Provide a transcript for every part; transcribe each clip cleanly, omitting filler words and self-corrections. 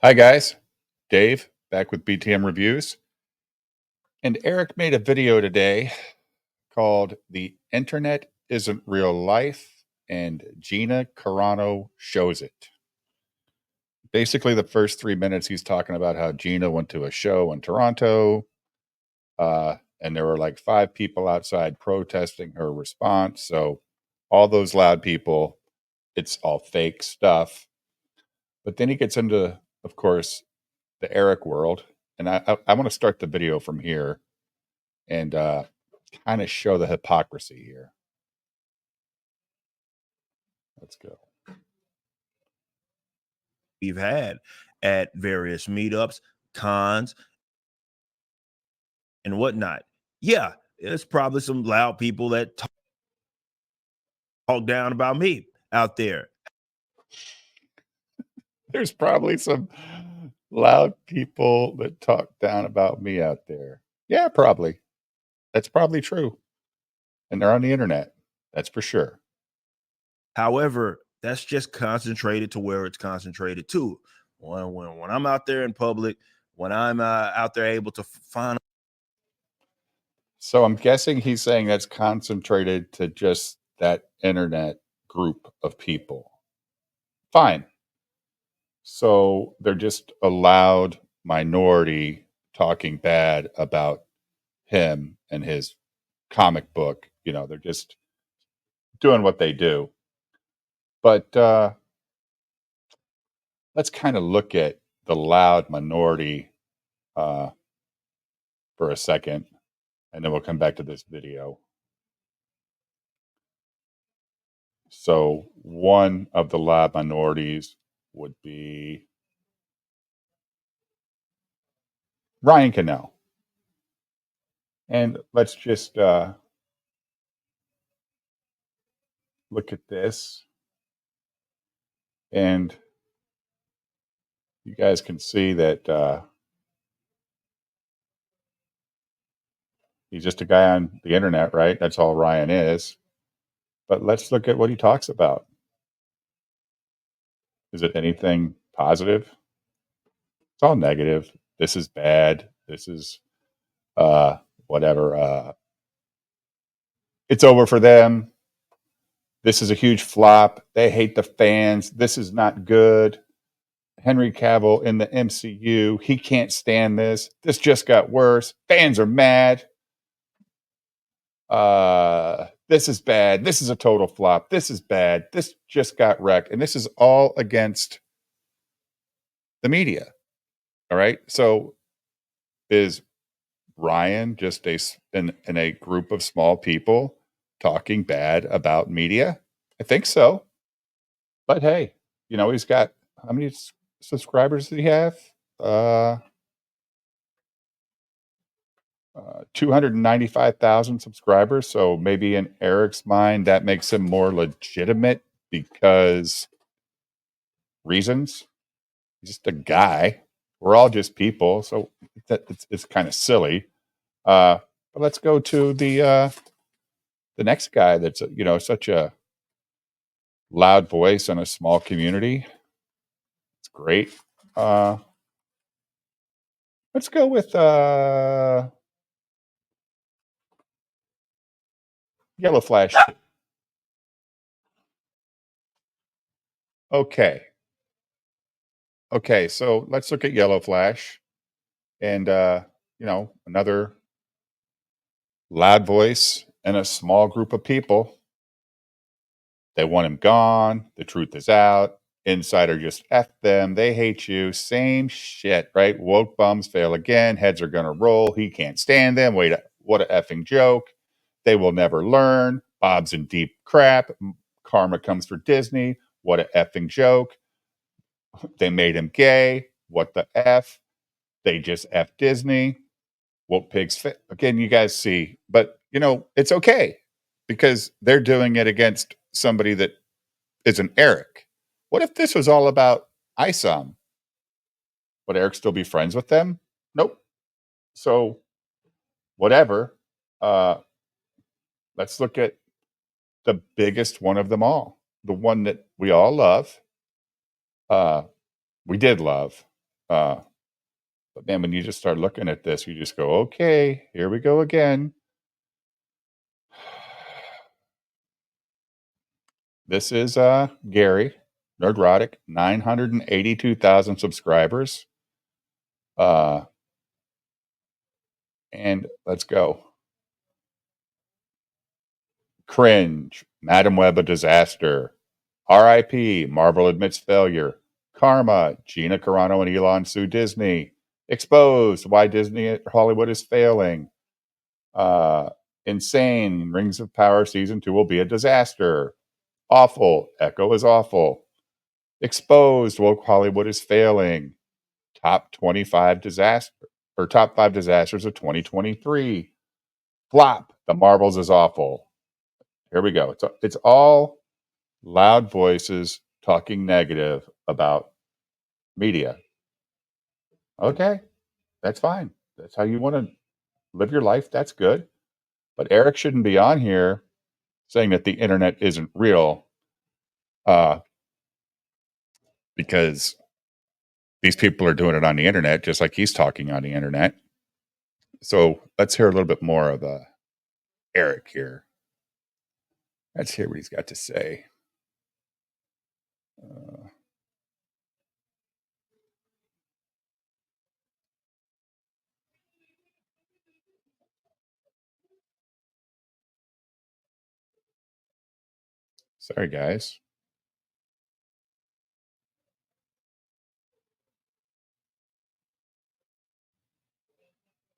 Hi, guys. Dave, back with BTM Reviews. And Eric made a video today called The Internet Isn't Real Life, and Gina Carano Shows It. Basically, the first 3 minutes, he's talking about how Gina went to a show in Toronto, and there were like 5 people outside protesting her response. So, all those loud people, it's all fake stuff. But then he gets into, of course, the Eric world. And I want to start the video from here and kind of show the hypocrisy here. Let's go. We've had at various meetups, cons, and whatnot. Yeah, there's probably some loud people that talk down about me out there. There's probably some loud people that talk down about me out there. Yeah, probably. That's probably true. And they're on the internet. That's for sure. However, that's just concentrated to where it's concentrated to. When I'm out there in public, when I'm out there able to find. So I'm guessing he's saying that's concentrated to just that internet group of people. Fine. So they're just a loud minority talking bad about him and his comic book. They're just doing what they do. But let's kind of look at the loud minority uh, for a second, and then we'll come back to this video. So, one of the loud minorities would be Ryan Cannell. And let's just look at this. And you guys can see that he's just a guy on the internet, right? That's all Ryan is. But let's look at what he talks about. Is it anything positive? It's all negative. This is bad. This is whatever. It's over for them. This is a huge flop. They hate the fans. This is not good. Henry Cavill in the MCU. He can't stand this. This just got worse. Fans are mad. This is bad. This is a total flop. This is bad. This just got wrecked. And this is all against the media. All right. So is Ryan just in a group of small people talking bad about media? I think so. But hey, he's got how many subscribers does he have? Uh, 295,000 subscribers. So maybe in Eric's mind, that makes him more legitimate because reasons. He's just a guy. We're all just people. So it's kind of silly. But let's go to the next guy that's such a loud voice in a small community. It's great. Let's go with Yellow Flash. Okay. Okay, so let's look at Yellow Flash and another loud voice in a small group of people. They want him gone. The truth is out. Insider just F them. They hate you. Same shit, right? Woke bums fail again. Heads are going to roll. He can't stand them. Wait, what a effing joke. They will never learn. Bob's in deep crap. Karma comes for Disney. What a effing joke. They made him gay. What the F? They just F Disney. Woke pigs fit. Again, you guys see, but it's okay because they're doing it against somebody that is an Eric. What if this was all about ISOM? Would Eric still be friends with them? Nope. So whatever. Uh, let's look at the biggest one of them all, the one that we all love. We did love. But man, when you just start looking at this, you just go, okay, here we go again. This is Gary Nerdrotic, 982,000 subscribers. And let's go. Cringe, Madam Web a disaster. R.I.P. Marvel admits failure. Karma, Gina Carano and Elon sue Disney. Exposed, why Disney Hollywood is failing. Insane, Rings of Power Season 2 will be a disaster. Awful, Echo is awful. Exposed, woke Hollywood is failing. Top 25 disaster or top 5 disasters of 2023. Flop, The Marvels is awful. Here we go. It's all loud voices talking negative about media. Okay, that's fine. That's how you want to live your life. That's good. But Eric shouldn't be on here saying that the internet isn't real, because these people are doing it on the internet just like he's talking on the internet. So let's hear a little bit more of Eric here. Let's hear what he's got to say. Sorry, guys.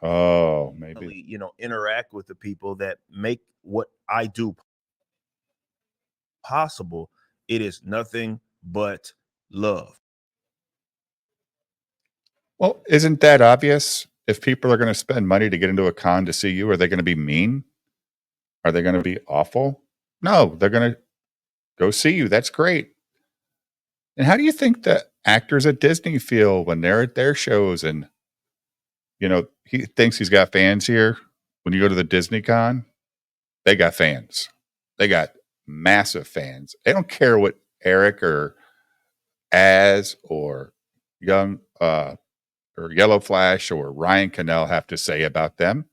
Oh, maybe. Interact with the people that make what I do possible. It is nothing but love. Well, isn't that obvious? If people are going to spend money to get into a con to see you, are they going to be mean? Are they going to be awful? No, they're going to go see you. That's great. And how do you think the actors at Disney feel when they're at their shows and, he thinks he's got fans here? When you go to the Disney con, they got fans. They got massive fans. They don't care what Eric or Az or Young or Yellow Flash or Ryan Cannell have to say about them.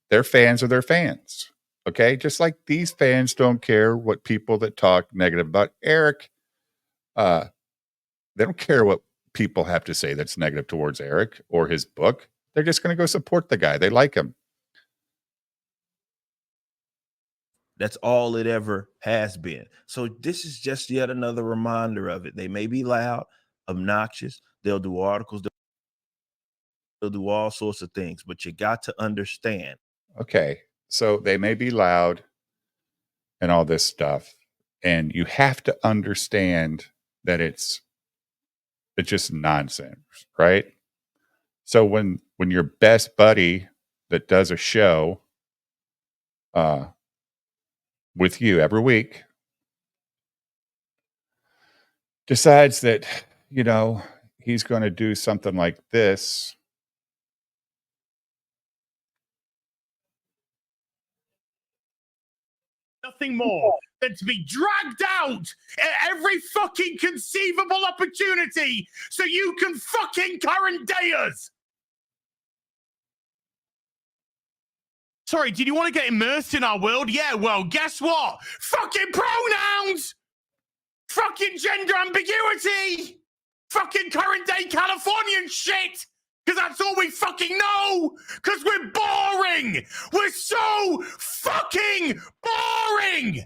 Their fans are their fans. Okay. Just like these fans don't care what people that talk negative about Eric, they don't care what people have to say that's negative towards Eric or his book. They're just going to go support the guy. They like him. That's all it ever has been. So this is just yet another reminder of it. They may be loud, obnoxious. They'll do articles. They'll do all sorts of things, but you got to understand. Okay. So they may be loud and all this stuff. And you have to understand that it's just nonsense, right? So when your best buddy that does a show with you every week decides that, he's going to do something like this. Nothing more than to be dragged out at every fucking conceivable opportunity so you can fucking current day us. Sorry, did you want to get immersed in our world? Yeah, well, guess what? Fucking pronouns! Fucking gender ambiguity! Fucking current day Californian shit! Because that's all we fucking know! Because we're boring! We're so fucking boring!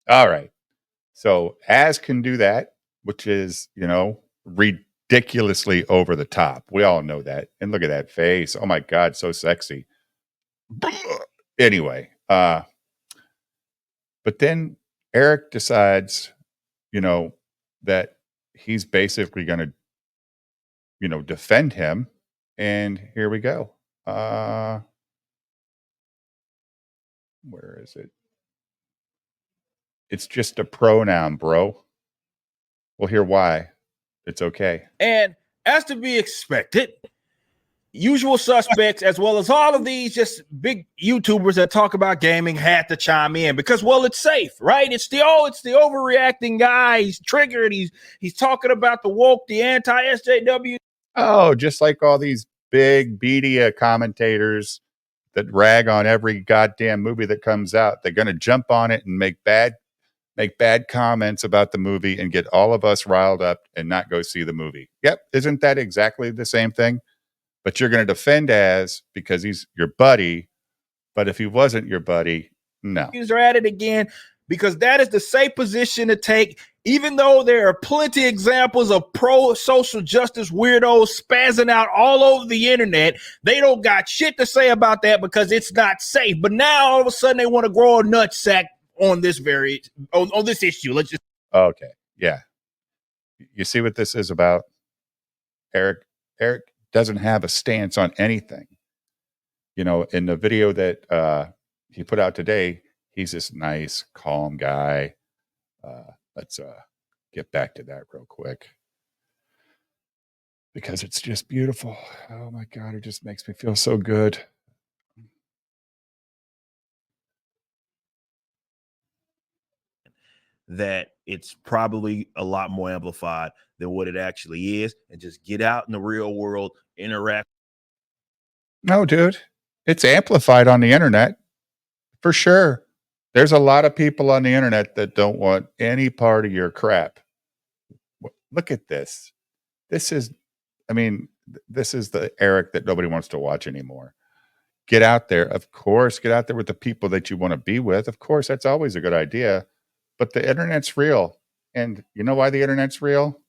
All right. So Az can do that, which is, ridiculously over the top. We all know that. And look at that face. Oh my God, so sexy. Anyway, but then Eric decides, that he's basically going to, defend him. And here we go. Where is it? It's just a pronoun, bro. We'll hear why. It's okay. And as to be expected, usual suspects, as well as all of these just big YouTubers that talk about gaming, had to chime in because, well, it's safe, right? It's the overreacting guy. He's triggered. He's talking about the woke, the anti-SJW. Oh, just like all these big media commentators that rag on every goddamn movie that comes out. They're going to jump on it and make bad comments about the movie and get all of us riled up and not go see the movie. Yep, isn't that exactly the same thing? But you're going to defend Az because he's your buddy. But if he wasn't your buddy, no. Are at it again because that is the safe position to take, even though there are plenty of examples of pro-social justice weirdos spazzing out all over the internet. They don't got shit to say about that because it's not safe. But now all of a sudden they want to grow a nutsack on this on this issue. Let's just okay. Yeah. You see what this is about? Eric doesn't have a stance on anything. You know, in the video that he put out today, he's this nice, calm guy. Let's get back to that real quick because it's just beautiful. Oh my God, it just makes me feel so good. That it's probably a lot more amplified than what it actually is, and just get out in the real world, interact. No, dude, it's amplified on the internet for sure. There's a lot of people on the internet that don't want any part of your crap. Look at this. This is the Eric that nobody wants to watch anymore. Get out there. Of course, get out there with the people that you want to be with. Of course, that's always a good idea. But the internet's real. And you know why the internet's real?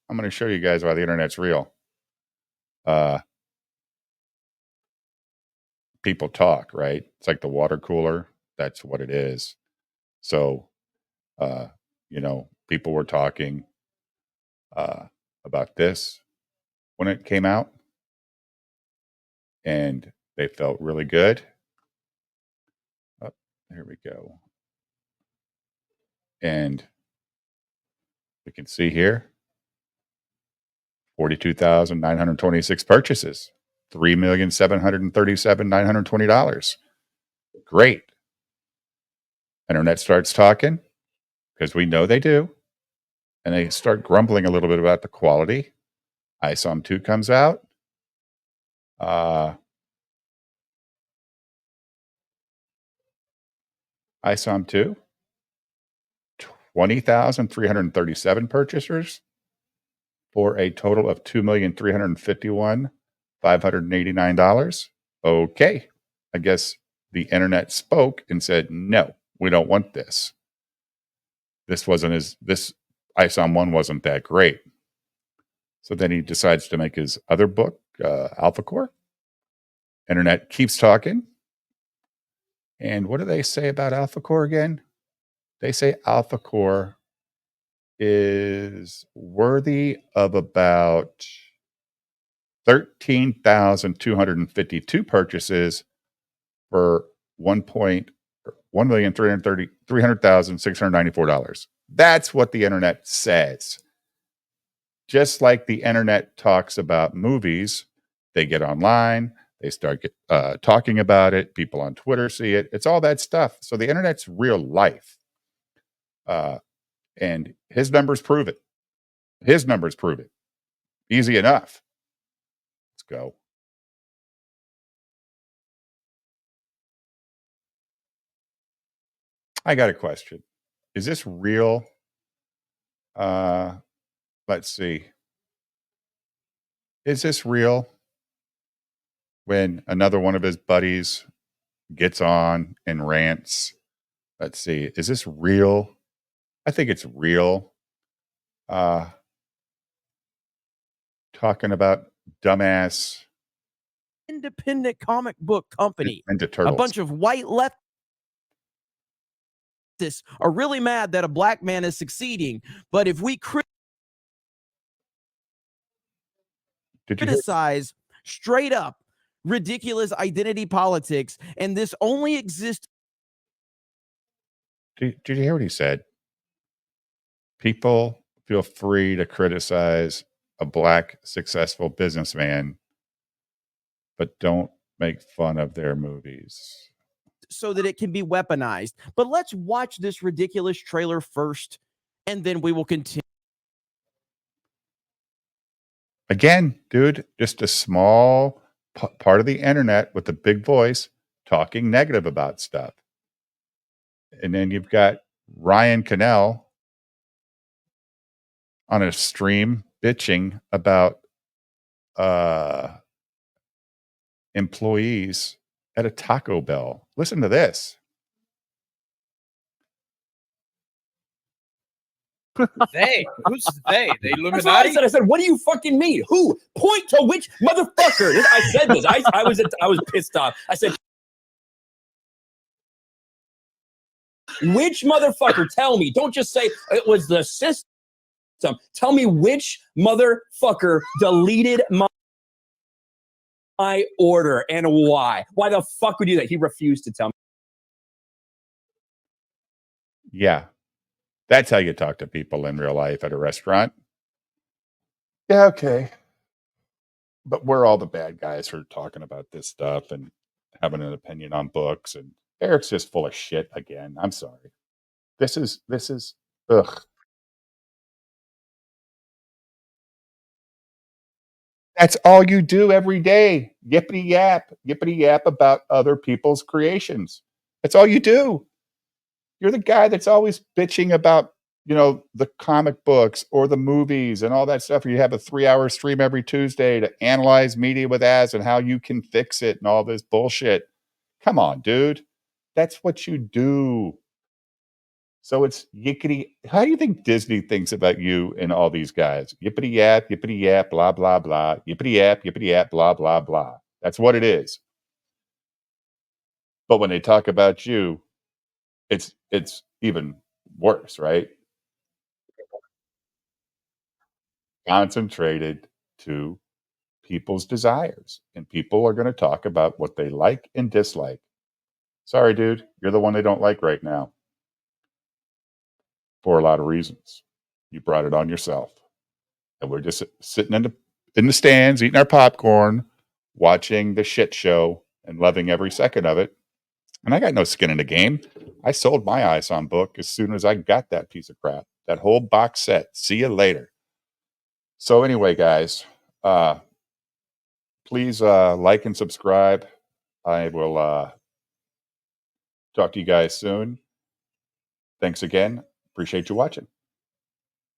I'm going to show you guys why the internet's real. People talk, right? It's like the water cooler. That's what it is. So, people were talking about this when it came out, and they felt really good. Oh, here we go. And we can see here 42,926 purchases, $3,737,920. Great. Internet starts talking because we know they do. And they start grumbling a little bit about the quality. ISOM 2 comes out. ISOM 2, 20,337 purchasers for a total of $2,351,589. Okay. I guess the internet spoke and said, no, we don't want this. This ISOM 1 wasn't that great. So then he decides to make his other book, AlphaCore. Internet keeps talking. And what do they say about AlphaCore again? They say AlphaCore is worthy of about 13,252 purchases for $1,300,694. That's what the internet says. Just like the internet talks about movies, they get online, they start talking about it. People on Twitter see it. It's all that stuff. So the internet's real life. And his numbers prove it. Easy enough. Let's go. I got a question. Is this real? Let's see. Is this real? When another one of his buddies gets on and rants. Let's see. Is this real? I think it's real. Talking about dumbass independent comic book company. Ninja Turtles. A bunch of white leftists are really mad that a black man is succeeding. But if we criticize straight up ridiculous identity politics, and this only exists. Did you hear what he said? People feel free to criticize a black successful businessman but don't make fun of their movies. so that it can be weaponized. But let's watch this ridiculous trailer first, and then we will continue. Again, dude, just a small part of the internet with a big voice talking negative about stuff. And then you've got Ryan Cannell on a stream bitching about employees at a Taco Bell. Listen to this. They? Who's they? The That's what I Illuminati? said. I said, what do you fucking mean? Who? Point to which motherfucker. I said this. I was pissed off. I said, which motherfucker? Tell me. Don't just say it was the system. Tell me which motherfucker deleted my order and why. Why the fuck would you do that? He refused to tell me. Yeah. That's how you talk to people in real life at a restaurant. Yeah, okay. But we're all the bad guys for talking about this stuff and having an opinion on books. And Eric's just full of shit again. I'm sorry. This is ugh. That's all you do every day. Yippity yap about other people's creations. That's all you do. You're the guy that's always bitching about, the comic books or the movies and all that stuff. You have a 3-hour stream every Tuesday to analyze media with Az and how you can fix it and all this bullshit. Come on, dude. That's what you do. So it's yickety. How do you think Disney thinks about you and all these guys? Yippity yap, blah, blah, blah. Yippity yap, blah, blah, blah. That's what it is. But when they talk about you, it's even worse, right? Concentrated to people's desires. And people are going to talk about what they like and dislike. Sorry, dude. You're the one they don't like right now. For a lot of reasons. You brought it on yourself. And we're just sitting in the stands, eating our popcorn, watching the shit show and loving every second of it. And I got no skin in the game. I sold my ISON book as soon as I got that piece of crap. That whole box set. See you later. So anyway, guys, please like and subscribe. I will talk to you guys soon. Thanks again. Appreciate you watching.